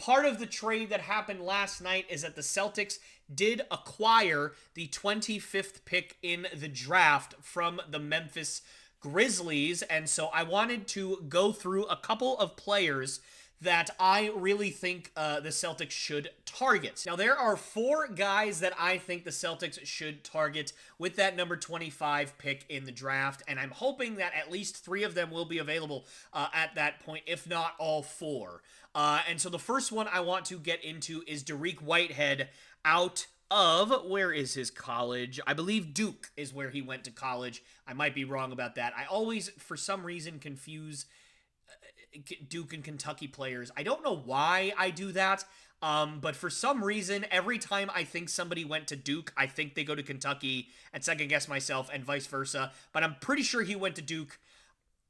part of the trade that happened last night is that the Celtics did acquire the 25th pick in the draft from the Memphis Grizzlies. And so I wanted to go through a couple of players that I really think the Celtics should target. Now, there are 4 guys that I think the Celtics should target with that number 25 pick in the draft, and I'm hoping that at least 3 of them will be available at that point, if not all 4. And so the first one I want to get into is Dariq Whitehead out of, where is his college? I believe Duke is where he went to college. I might be wrong about that. I always, for some reason, confuse Duke and Kentucky players. I don't know why I do that, but for some reason, every time I think somebody went to Duke, I think they go to Kentucky and second guess myself and vice versa, but I'm pretty sure he went to Duke.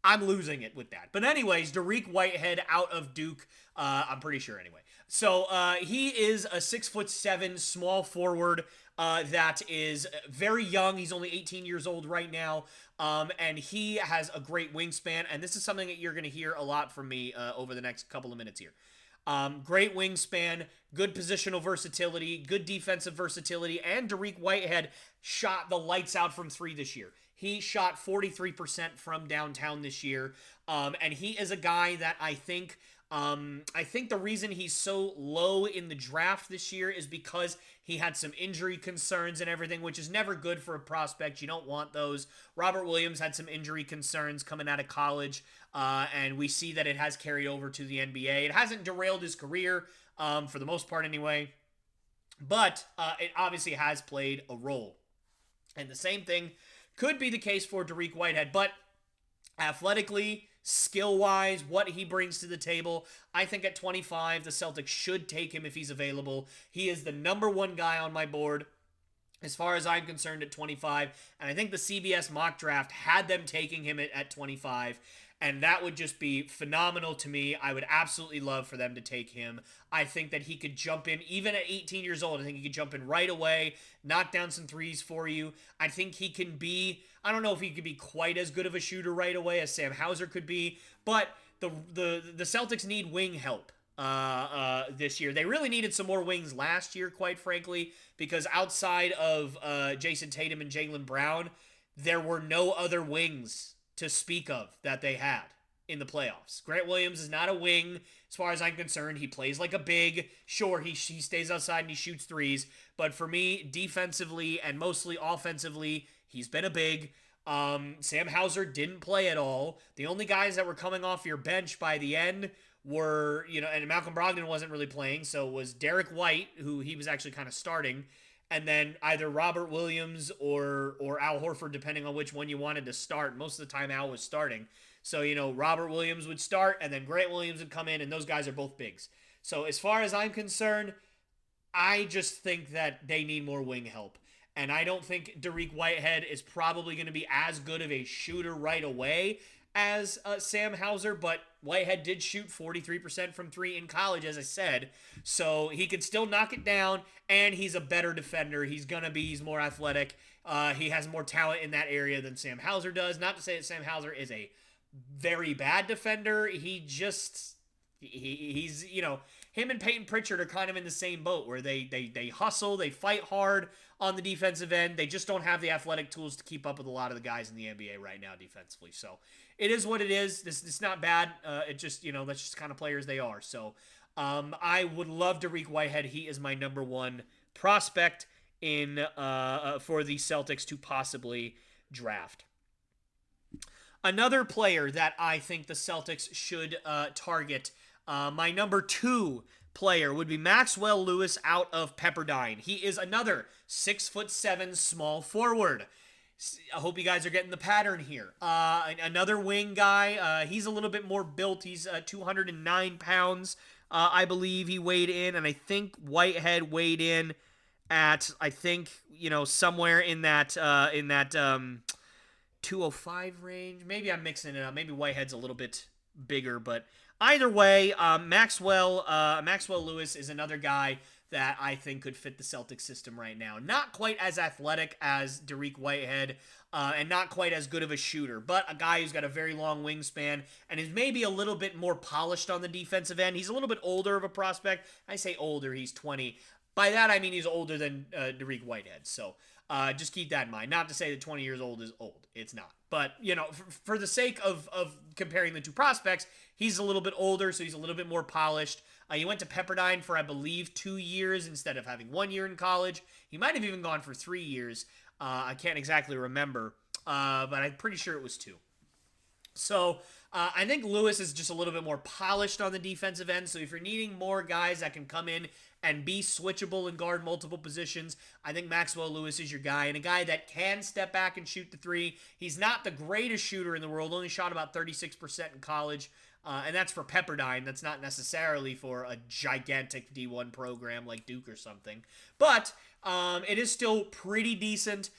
I'm losing it with that. But anyways, Dariq Whitehead out of Duke, I'm pretty sure anyway. So he is a 6'7" small forward that is very young. He's only 18 years old right now, and he has a great wingspan. And this is something that you're going to hear a lot from me over the next couple of minutes here. Great wingspan, good positional versatility, good defensive versatility, and Dariq Whitehead shot the lights out from 3 this year. He shot 43% from downtown this year, and he is a guy that I think the reason he's so low in the draft this year is because he had some injury concerns and everything, which is never good for a prospect. You don't want those. Robert Williams had some injury concerns coming out of college, and we see that it has carried over to the NBA. It hasn't derailed his career, for the most part anyway, but it obviously has played a role. And the same thing could be the case for Dariq Whitehead, but athletically, skill-wise, what he brings to the table, I think at 25, the Celtics should take him if he's available. He is the number 1 guy on my board as far as I'm concerned at 25, and I think the CBS mock draft had them taking him at 25, and that would just be phenomenal to me. I would absolutely love for them to take him. I think that he could jump in, even at 18 years old, I think he could jump in right away, knock down some threes for you. I think he can be, I don't know if he could be quite as good of a shooter right away as Sam Hauser could be, but the Celtics need wing help this year. They really needed some more wings last year, quite frankly, because outside of Jason Tatum and Jaylen Brown, there were no other wings to speak of that they had in the playoffs. Grant Williams is not a wing as far as I'm concerned. He plays like a big. Sure, he stays outside and he shoots threes, but for me, defensively and mostly offensively, he's been a big. Sam Hauser didn't play at all. The only guys that were coming off your bench by the end were, and Malcolm Brogdon wasn't really playing, so it was Derek White, who he was actually kind of starting, and then either Robert Williams or Al Horford, depending on which one you wanted to start. Most of the time, Al was starting. So, Robert Williams would start, and then Grant Williams would come in, and those guys are both bigs. So, as far as I'm concerned, I just think that they need more wing help. And I don't think Dariq Whitehead is probably going to be as good of a shooter right away as Sam Hauser, but Whitehead did shoot 43% from 3 in college, as I said, so he can still knock it down, and he's a better defender. He's more athletic. He has more talent in that area than Sam Hauser does. Not to say that Sam Hauser is a very bad defender. He's him and Peyton Pritchard are kind of in the same boat where they hustle, they fight hard on the defensive end. They just don't have the athletic tools to keep up with a lot of the guys in the NBA right now defensively. So it is what it is. It's not bad. It just, that's just kind of players they are. So I would love Dariq Whitehead. He is my number 1 prospect for the Celtics to possibly draft. Another player that I think the Celtics should target, my number 2 player, would be Maxwell Lewis out of Pepperdine. He is another 6'7" small forward. I hope you guys are getting the pattern here. Another wing guy. He's a little bit more built. He's 209 pounds. I believe he weighed in, and I think Whitehead weighed in at, somewhere in that 205 range. Maybe I'm mixing it up. Maybe Whitehead's a little bit bigger, but either way, Maxwell Lewis is another guy that I think could fit the Celtics system right now. Not quite as athletic as Dariq Whitehead, and not quite as good of a shooter, but a guy who's got a very long wingspan and is maybe a little bit more polished on the defensive end. He's a little bit older of a prospect. I say older, he's 20. By that, I mean he's older than Dariq Whitehead. So just keep that in mind. Not to say that 20 years old is old. It's not. But, for the sake of comparing the two prospects, he's a little bit older, so he's a little bit more polished. He went to Pepperdine for, I believe, 2 years instead of having 1 year in college. He might have even gone for 3 years. I can't exactly remember, but I'm pretty sure it was 2. So I think Lewis is just a little bit more polished on the defensive end. So if you're needing more guys that can come in and be switchable and guard multiple positions, I think Maxwell Lewis is your guy, and a guy that can step back and shoot the three. He's not the greatest shooter in the world, only shot about 36% in college. And that's for Pepperdine. That's not necessarily for a gigantic D1 program like Duke or something. But it is still pretty decent.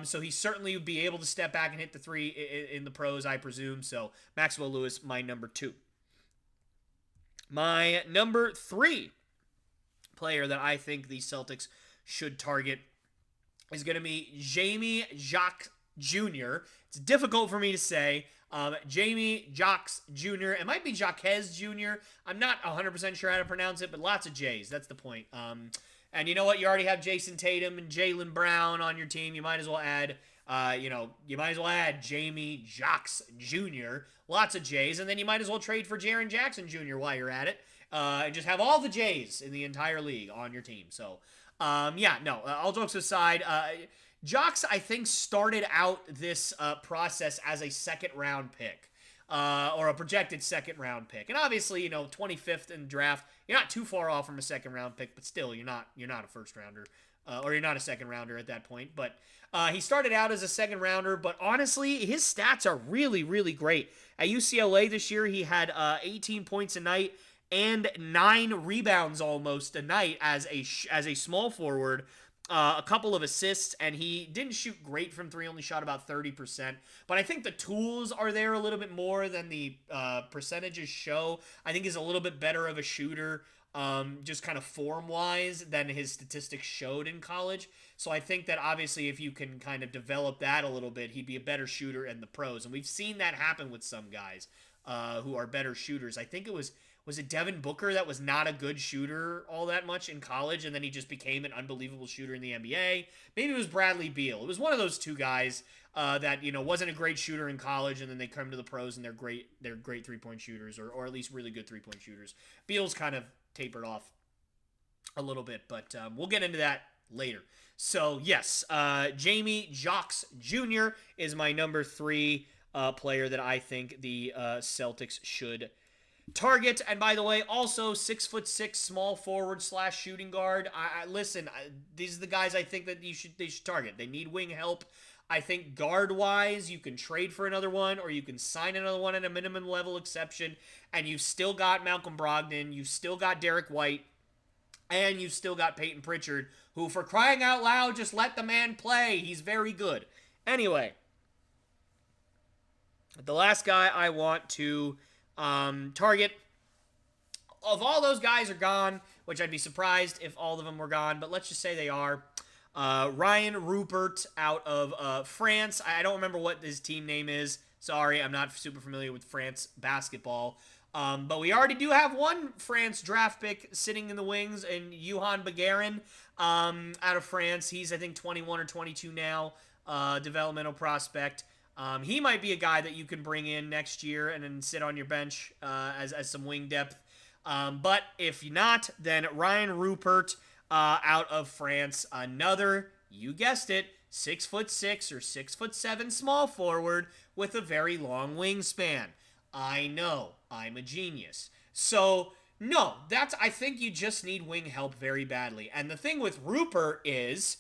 So he certainly would be able to step back and hit the three in the pros, I presume. So Maxwell Lewis, my number 2. My number 3 player that I think the Celtics should target is going to be Jamie Jacques Jr. It's difficult for me to say. Jamie Jacques Jr. It might be Jacques Jr. I'm not 100% sure how to pronounce it, but lots of J's. That's the point. And you know what? You already have Jason Tatum and Jaylen Brown on your team. You might as well add, Jamie Jacques Jr. Lots of J's. And then you might as well trade for Jaren Jackson Jr. while you're at it. And just have all the J's in the entire league on your team. So, all jokes aside, Jocks, I think, started out this process as a second-round pick, or a projected second-round pick. And obviously, 25th in the draft, you're not too far off from a second-round pick, but still, you're not a first-rounder, or you're not a second-rounder at that point. But he started out as a second-rounder, but honestly, his stats are really, really great. At UCLA this year, he had 18 points a night and 9 rebounds almost a night as a small forward. A couple of assists, and he didn't shoot great from 3, only shot about 30%. But I think the tools are there a little bit more than the percentages show. I think he's a little bit better of a shooter, just kind of form-wise, than his statistics showed in college. So I think that obviously if you can kind of develop that a little bit, he'd be a better shooter in the pros. And we've seen that happen with some guys who are better shooters. I think it was it Devin Booker that was not a good shooter all that much in college, and then he just became an unbelievable shooter in the NBA? Maybe it was Bradley Beal. It was one of those two guys that wasn't a great shooter in college, and then they come to the pros and they're great 3-point shooters, or at least really good 3-point shooters. Beal's kind of tapered off a little bit, but we'll get into that later. So yes, Jamie Jacques Jr. is my number 3 player that I think the Celtics should target. And by the way, also 6'6" small forward / shooting guard. These are the guys I think that they should target. They need wing help. I think guard wise, you can trade for another one, or you can sign another one at a minimum level exception, and you've still got Malcolm Brogdon, you've still got Derek White, and you've still got Peyton Pritchard, who, for crying out loud, just let the man play. He's very good. Anyway, the last guy I want to target, of all those guys are gone, which I'd be surprised if all of them were gone, but let's just say they are. Ryan Rupert out of France. I don't remember what his team name is. Sorry, I'm not super familiar with France basketball. But we already do have one France draft pick sitting in the wings, and Johan Begarin out of France. He's, I think, 21 or 22 now, developmental prospect. He might be a guy that you can bring in next year and then sit on your bench as some wing depth. But if not, then Ryan Rupert out of France, another, you guessed it, 6'6" or 6'7" small forward with a very long wingspan. I know, I'm a genius. So, no, I think you just need wing help very badly. And the thing with Rupert is,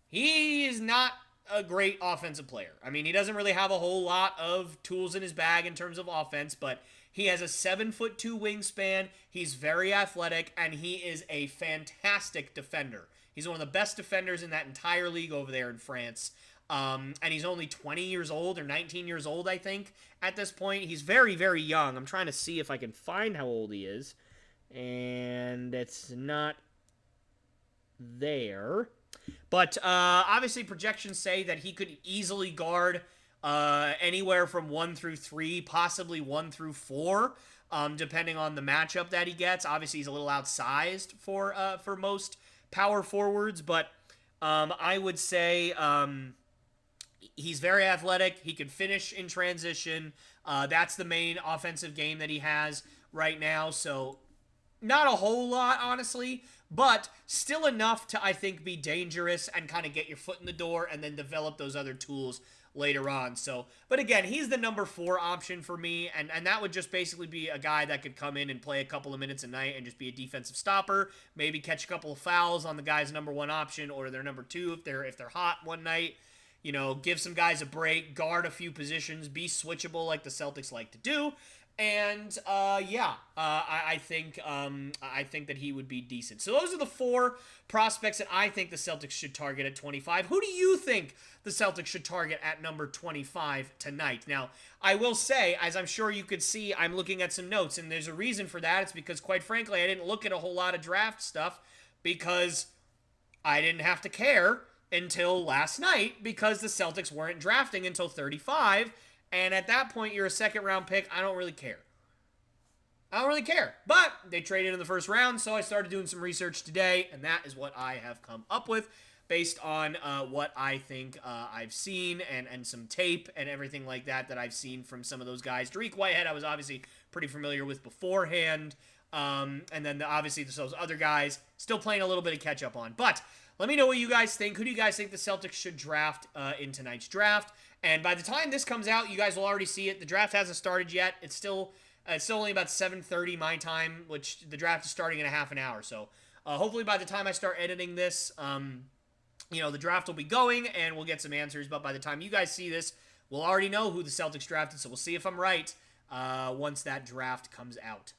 he is not a great offensive player. I mean, he doesn't really have a whole lot of tools in his bag in terms of offense, but he has a 7'2" wingspan. He's very athletic, and he is a fantastic defender. He's one of the best defenders in that entire league over there in France. And he's only 20 years old or 19 years old, I think, at this point. He's very, very young. I'm trying to see if I can find how old he is. And it's not there. But obviously, projections say that he could easily guard anywhere from 1 through 3, possibly 1 through 4, depending on the matchup that he gets. Obviously, he's a little outsized for most power forwards, but I would say he's very athletic. He can finish in transition. That's the main offensive game that he has right now. So not a whole lot, honestly, but still enough to, I think, be dangerous and kind of get your foot in the door and then develop those other tools later on. So, but again, he's the number 4 option for me, and that would just basically be a guy that could come in and play a couple of minutes a night and just be a defensive stopper, maybe catch a couple of fouls on the guy's number 1 option or their number 2 if they're hot one night. You know, give some guys a break, guard a few positions, be switchable like the Celtics like to do. And I think that he would be decent. So those are the 4 prospects that I think the Celtics should target at 25. Who do you think the Celtics should target at number 25 tonight? Now, I will say, as I'm sure you could see, I'm looking at some notes, and there's a reason for that. It's because, quite frankly, I didn't look at a whole lot of draft stuff because I didn't have to care until last night because the Celtics weren't drafting until 35. And at that point, you're a second-round pick. I don't really care. But they traded in the first round, so I started doing some research today, and that is what I have come up with based on what I think I've seen and some tape and everything like that I've seen from some of those guys. Dariq Whitehead, I was obviously pretty familiar with beforehand. And then obviously those other guys still playing a little bit of catch-up on. But let me know what you guys think. Who do you guys think the Celtics should draft in tonight's draft? And by the time this comes out, you guys will already see it. The draft hasn't started yet. It's still only about 7:30 my time, which the draft is starting in a half an hour. So hopefully by the time I start editing this, the draft will be going and we'll get some answers. But by the time you guys see this, we'll already know who the Celtics drafted. So we'll see if I'm right once that draft comes out.